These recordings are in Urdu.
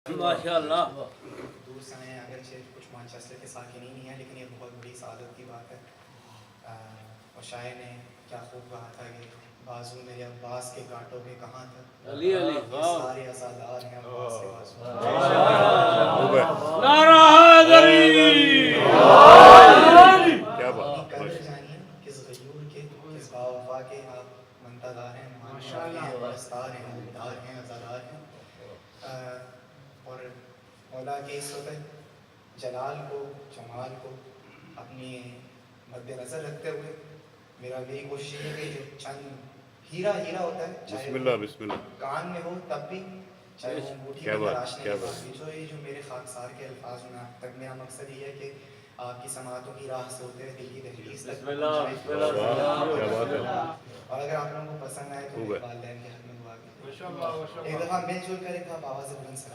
ماشاءاللہ دور سے آئے ہیں، اگرچہ کچھ مانچسٹر کے ساکن ہی نہیں ہیں، لیکن یہ بہت بڑی سعادت کی بات ہے۔ اور شاعر نے کیا خوب کہا تھا کہ بازو میرے عباس کے کانٹوں کے کہاں تھا، علی علی یہ سارے عزادار ہیں عباس کے بازو۔ نعرہ حیدری کیا بات قدر جانیے کس غیور کے، کس باوفا کے آپ منتظار ہیں، ماشاءاللہ ہیں، پرستار ہیں، حقدار ہیں، عزادار ہیں۔ اور مولا کے اس وقت جلال کو، جمال کو اپنی مد نظر رکھتے ہوئے میری کوشش ہے کہ جو چند ہیرا ہوتا ہے، چاہے بسم اللہ کان میں ہو تب بھی، چاہے وہ انگوٹھی میں تراشنے کے بعد بھی، جو میرے خاکسار کے الفاظ میں اب تک میرا مقصد یہ ہے کہ آپ کی سماعتوں کی راہ سے ہوتے ہوئے دل کی دہلیز تک پہنچائیں۔ اور اگر آپ لوگوں کو پسند آئے تو میرے والدین کے حق میں دعا کیجیے۔ ایک دفعہ مل جل کر ایک آواز بلند سے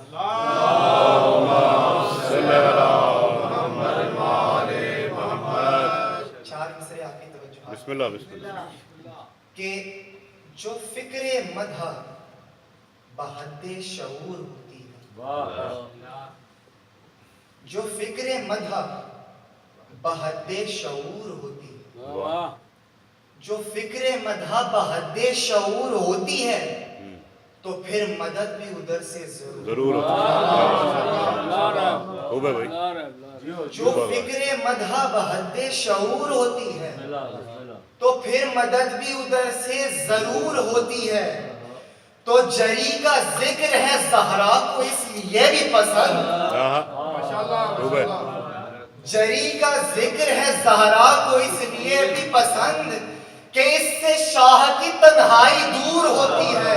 چار مصرے آپ کی توجہ بسم اللہ کہ جو فکر مدح بحد شعور ہوتی ہے، جو فکر مدح بحد شعور ہوتی ہے، جو فکر مدح بحد شعور ہوتی ہے تو پھر مدد بھی ادھر سے ضرور جو فکر مدح بحد شعور ہوتی ہے تو پھر مدد بھی ادھر سے ضرور ہوتی ہے۔ تو جری کا ذکر ہے زہرا کو اس لیے بھی پسند، جری کا ذکر ہے زہرا کو اس لیے بھی پسند کہ اس سے شاہ کی تنہائی دور ہوتی ہے۔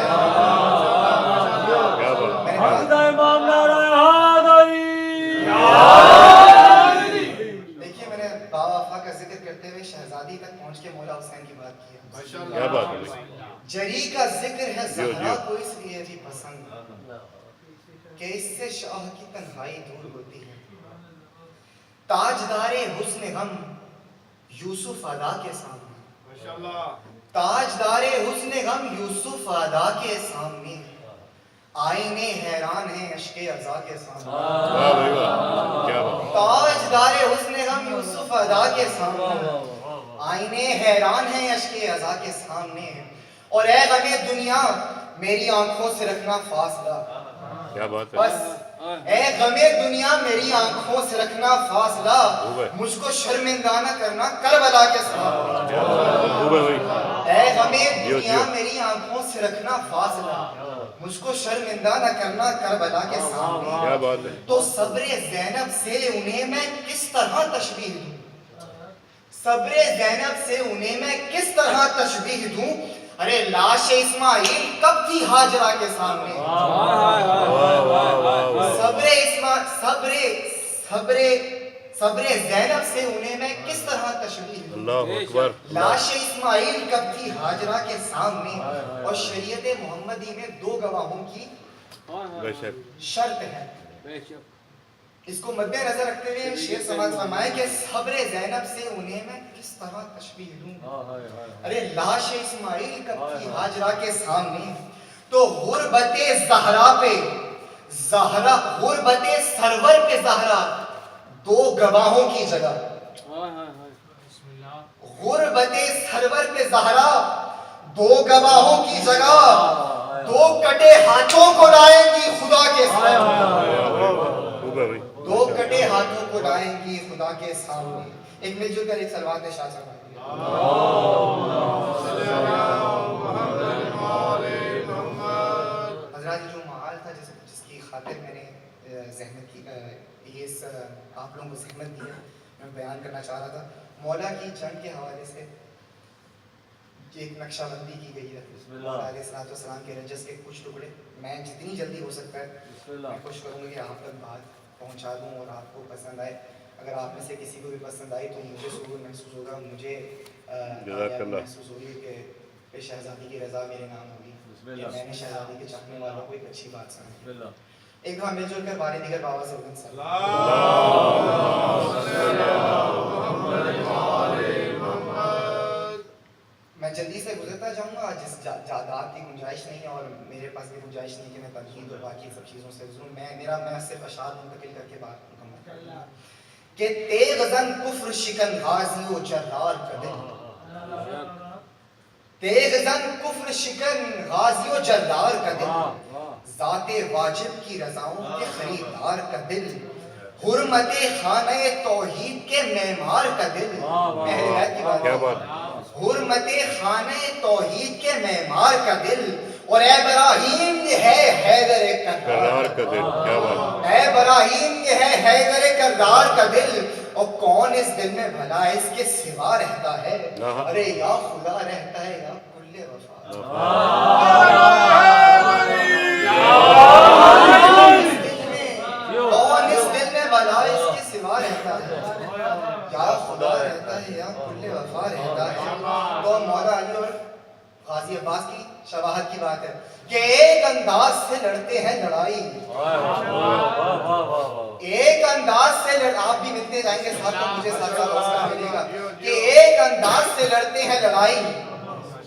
دیکھیے میں نے باوفا کا ذکر کرتے ہوئے شہزادی تک پہنچ کے مولا حسین کی بات کی ہے۔ جری کا ذکر ہے زہرا کو اس لیے بھی پسند کہ اس سے شاہ کی تنہائی دور ہوتی ہے۔ تاجدار حسن غم یوسف ادا کے سامنے، تاجدار حسن غم یوسف ادا کے سامنے، آئینے حیران ہیں اشک عزا کے سامنے۔ تاجدار حسن غم یوسف ادا کے سامنے، آئینے حیران ہیں اشک عزا کے سامنے۔ اور اے غم دنیا میری آنکھوں سے رکھنا فاصلہ، بس اے غم دنیا میری آنکھوں سے رکھنا فاصلہ، مجھ کو شرمندہ نہ کرنا کربلا کے سامنے۔ اے غم دنیا میری آنکھوں سے رکھنا فاصلہ، مجھ کو شرمندہ نہ کرنا کربلا کے سامنے۔ تو صبر زینب سے انہیں میں کس طرح تشبیہ دوں، صبر زینب سے انہیں میں کس طرح تشبیہ دوں، ارے لاش اسماعیل کب تھی ہاجرہ کے سامنے۔ صبر زینب سے انہیں میں کس طرح تشبیہ دوں، لاش اسماعیل کب تھی ہاجرہ کے سامنے۔ اور شریعت محمدی میں دو گواہوں کی شرط ہے، اس کو مد نظر رکھتے ہوئے شیخ سماعت فرمائے کہ صبر زینب سے انہیں میں کس طرح تشبیہ دوں، ارے لاش اسماعیل کب تھی ہاجرہ کے سامنے۔ تو غربت زہرا پہ زہرا، غربت سرور پہ زہرا دو گواہوں کی جگہ، غربت سرور پہ زہرا دو گواہوں کی جگہ، دو کٹے ہاتھوں کو لائیں گی خدا کے سامنے، دو کٹے ہاتھوں کو لائیں گی خدا کے سامنے۔ ایک مل جل کر ایک صلوات شاہ چڑھائیں۔ حضرات جو معال تھا جس کی خاطر میں نے زحمت کی، یہ آپ لوگوں کو زحمت دی ہے، میں بیان کرنا چاہ رہا تھا۔ مولا کی جنگ کے حوالے سے ایک نقشہ بندی کی گئی ہے، مولا علیہ السلام کے رجس کے کچھ ٹکڑے میں جتنی جلدی ہو سکتا ہے میں کوشش کروں گا کہ آپ تک بات پہنچا دوں اور آپ کو پسند آئے۔ اگر آپ میں سے کسی کو بھی پسند آئی تو مجھے سرور محسوس ہوگا، مجھے محسوس ہوگی کہ شہزادی کی رضا میرے نام ہوگی، یا میں نے شہزادی کے چاہنے والوں کو ایک اچھی بات سنائی۔ ایک دفعہ مل جل کر بارے دیگر بابا سے بلند صلی اللہ۔ میں جلدی سے گزرتا جاؤں گا، جس جائیداد کی گنجائش نہیں ہے اور میرے پاس بھی گنجائش نہیں کہ میں تنقید اور باقی سب چیزوں سے گزروں. میں صرف اشعار منتقل کر کے بات مکمل کروں کہ تیغ زن کفر شکن غازی و جرار کا دل، تیغ زن کفر شکن غازی و جرار کا دل، ذات واجب کی رضاؤں کے خریدار کا دل، حرمت خانہ توحید کے معمار کا دل. اہل بیت کی بات، حرمت خانہ توحید کے معمار کا دل، اور اے ابراہیم یہ ہے حیدر کرار کا دل. کیا بات، اے ابراہیم یہ ہے حیدر کرار کا دل، اور کون اس دل میں بھلا اس کے سوا رہتا ہے، ارے یا خدا رہتا ہے یا کل وفا. کون اس دل میں بھلا اس کے سوا رہتا ہے، یا خدا رہتا ہے یا کل وفا رہتا ہے. تو مولا علی اور غازی عباس کی شواہد کی بات ہے کہ ایک انداز سے لڑتے ہیں لڑائی، ایک انداز سے آپ بھی ملتے جائیں گے ساتھ میں، مجھے ساتھ ساتھ حوصلہ ملے گا کہ ایک انداز سے لڑتے ہیں لڑائی،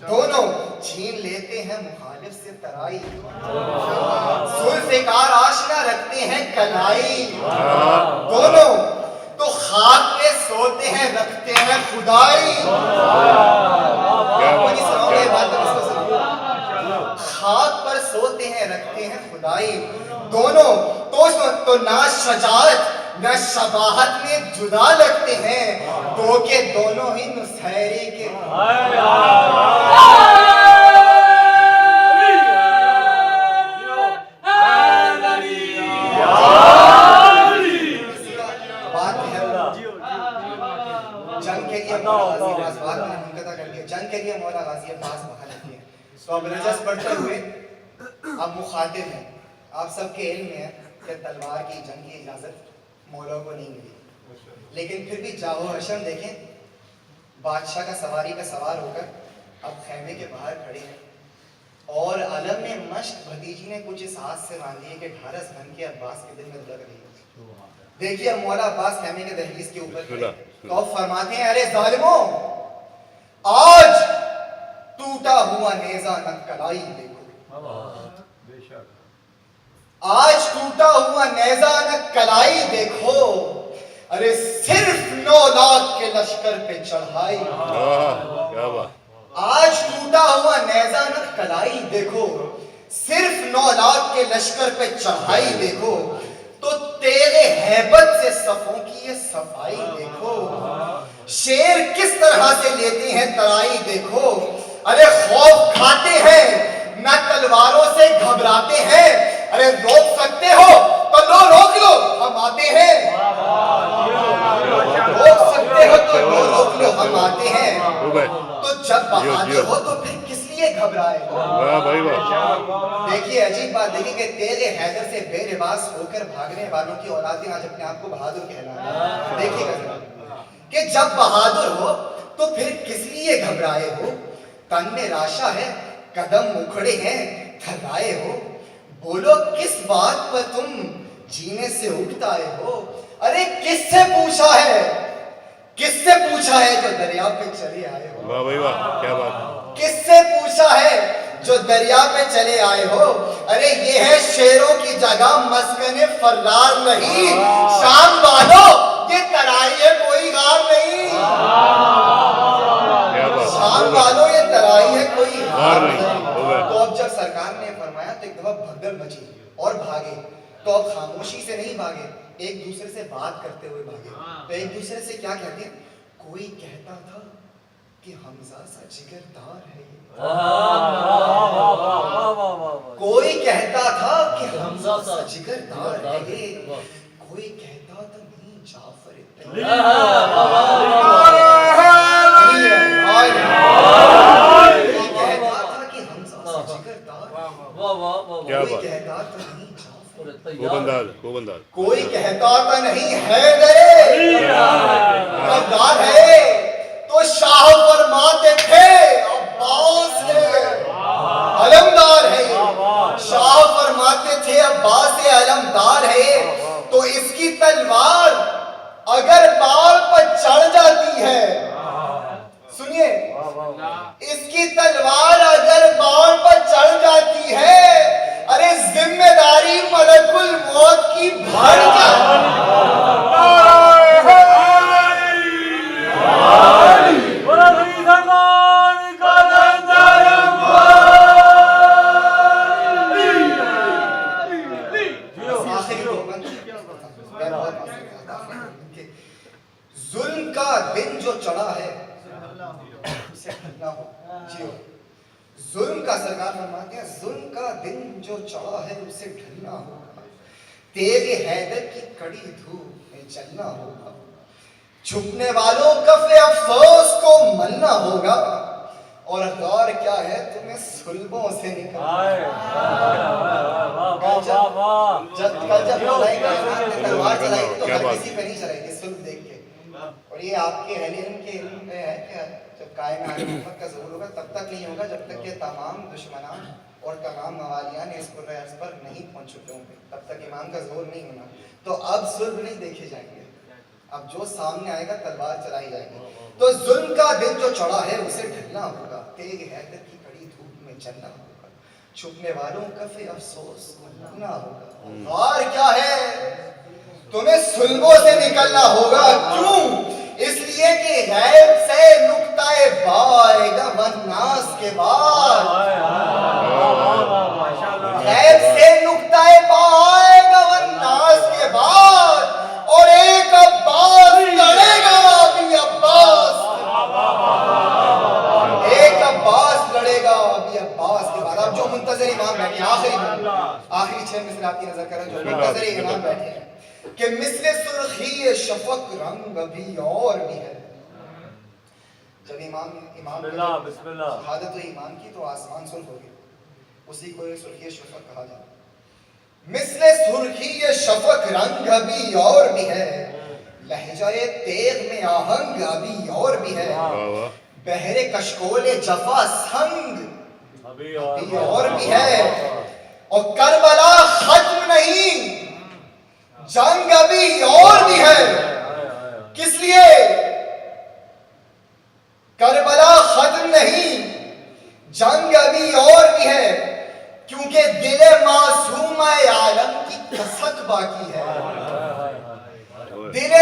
دونوں چھین لیتے ہیں مخالف سے ترائی، ذوالفقار آشنا رکھتے ہیں کلائی، دونوں تو خاک پہ سوتے ہیں رکھتے ہیں خدائی. خاک پر سوتے ہیں رکھتے ہیں خدائی، دونوں تو نہ شجاعت نہ شباہت میں جدا لگتے ہیں، تو کہ دونوں ہی نصیری کے جنگ کے لیے مولا غازی عباس باہر رہتی ہے. تو اب رجس بڑھتے ہوئے اب مخاطب ہیں، آپ سب کے علم میں ہے کہ تلوار کی جنگ کی اجازت مولا کو نہیں ملی، لیکن پھر بھی جاؤ حشم دیکھیں بادشاہ کا سواری کا سوار ہو کر اب خیمے کے باہر کھڑے ہیں، اور علم میں مشق بھتیجی نے کچھ اس ہاتھ سے باندھی ہے کہ ڈھارس بن کے عباس کے دل میں لگ رہی ہے. دیکھیے مولا عباس خیمے کے دہلیز کے اوپر کھڑے تو فرماتے ہیں ارے ظالموں، آج ٹوٹا ہوا نیزہ نہ کلائی دیکھو، آج ٹوٹا ہوا نیزہ نہ کلائی دیکھو، ارے صرف 9 لاکھ کے لشکر پہ چڑھائی. آج ٹوٹا ہوا نیزہ نہ کلائی دیکھو، صرف 9 لاکھ کے لشکر پہ چڑھائی دیکھو، تو تیرے ہیبت سے صفوں کی یہ صفائی دیکھو، شیر کس طرح سے لیتے ہیں ترائی دیکھو، ارے خوف کھاتے ہیں نہ تلواروں سے گھبراتے ہیں، ارے روک سکتے ہو تو لو روک لو ہم آتے ہیں، روک سکتے ہو تو لو روک لو ہم آتے ہیں. تو جب بہادر ہو تو پھر کس لیے گھبرائے. دیکھیے عجیب بات دیکھیے کہ تیغ حیدر سے بے لباس ہو کر بھاگنے والوں کی اولادیں آج اپنے آپ کو بہادر کہلاتی. دیکھیے گا کہ جب بہادر ہو تو پھر کس لیے گھبرائے ہو، تن میں راشا ہے قدم اکھڑے ہیں تھرائے ہو، بولو کس بات پر تم جینے سے اٹھتائے ہو، ارے کس سے پوچھا ہے، کس سے پوچھا ہے جو دریا پہ چلے آئے ہو. واہ بھائی واہ، کیا بات. کس سے پوچھا ہے جو دریا پہ چلے آئے ہو، ارے یہ ہے شیروں کی جگہ مسکن فرار نہیں، شام والوں یہ ترائی ہے کوئی غار نہیں، شام والوں یہ ترائی ہے کوئی غار نہیں. تو اب جب سرکار نے فرمایا تو ایک دفعہ بھگدڑ مچی اور بھاگے، تو اب خاموشی سے نہیں بھاگے، ایک دوسرے سے بات کرتے ہوئے بھاگے. تو ایک دوسرے سے کیا کہتے ہیں، کوئی کہتا تھا کہ حمزہ سا جگردار ہے، کوئی کہتا تھا کہ حمزہ سا جگردار ہے، کوئی کہتا تھا نہیں جعفر کوئی کہتا تھا کہ حمزہ سا جگردار ہے، کوئی کہتا تھا نہیں کوئی کہتا تھا نہیں حیدر غدار ہے، تو شاہ فرماتے تھے عباس ہے علمدار ہے، شاہ فرماتے تھے عباس علمدار ہے. تو اس کی تلوار اگر بال پر چڑھ جاتی ہے، سنیے سنیے اس کی تلوار اگر باڑ پر چڑھ جاتی ہے ارے ذمہ داری ملک الموت کی بڑھ جاتی ظلم کا دن جو چڑھا ہے اسے ڈھلنا ہو جیو ظلم کا سرکار فرماتے ہیں ظلم کا دن جو چڑھا ہے اسے ڈھلنا ہوگا تیغ حیدر کی کڑی دھوپ میں چلنا ہوگا چھپنے والوں کف افسوس کو ملنا ہوگا اور غور کیا ہے تمہیں صلبوں سے نکلنا جب تلوار چلائی تو ہر کسی پہ نہیں چلائی تھی صلب دیکھ کے اور یہ آپ کے اہل علم کے علم میں ہے کہ جب قائم حکومت کا ظہور ہوگا تب تک نہیں ہوگا جب تک کہ تمام دشمنان اور تمام موالیان اس پر عرض پر نہیں پہنچ چکے ہوں گے تب تک امام کا ظہور نہیں ہونا تو اب صلب نہیں دیکھے جائیں گے اب جو سامنے آئے گا تلوار چلائی جائے گی تو ظلم کا دن جو چڑھا ہے اسے ڈھلنا ہوگا تیغ حیدر کی کڑی دھوپ میں چلنا ہوگا چھپنے والوں کف افسوس کو ملنا ہوگا غار کیا ہے تمہیں صلبوں سے نکلنا ہوگا کیوں اس لیے کہ غیب سے نقطہ بائے گا والناس کے بعد غیب سے نقطہ بائے گا والناس کے بعد اور ایک عباس لڑے گا ابھی عباس ایک عباس لڑے گا ابھی عباس کے بعد اب جو منتظر امام بیٹھے آخری 6 مثل آپ کی نظر کریں جو منتظر امام بیٹھے ہیں کہ مثل سرخی شفق رنگ ابھی اور بھی ہے جب امام شہادت ایمان کی تو آسمان سرخ ہو گیا اسی کو سرخی شفق کہا جاتا مثل سرخی شفق رنگ ابھی اور بھی ہے لہجہ تیغ میں آہنگ ابھی اور بھی ہے بحر کشکول جفا سنگ ابھی اور بھی ہے اور کربلا ختم نہیں جنگ ابھی اور بھی ہے کس لیے کربلا ختم نہیں جنگ ابھی اور بھی ہے کیونکہ دل معصوم عالم کی کسک باقی ہے دل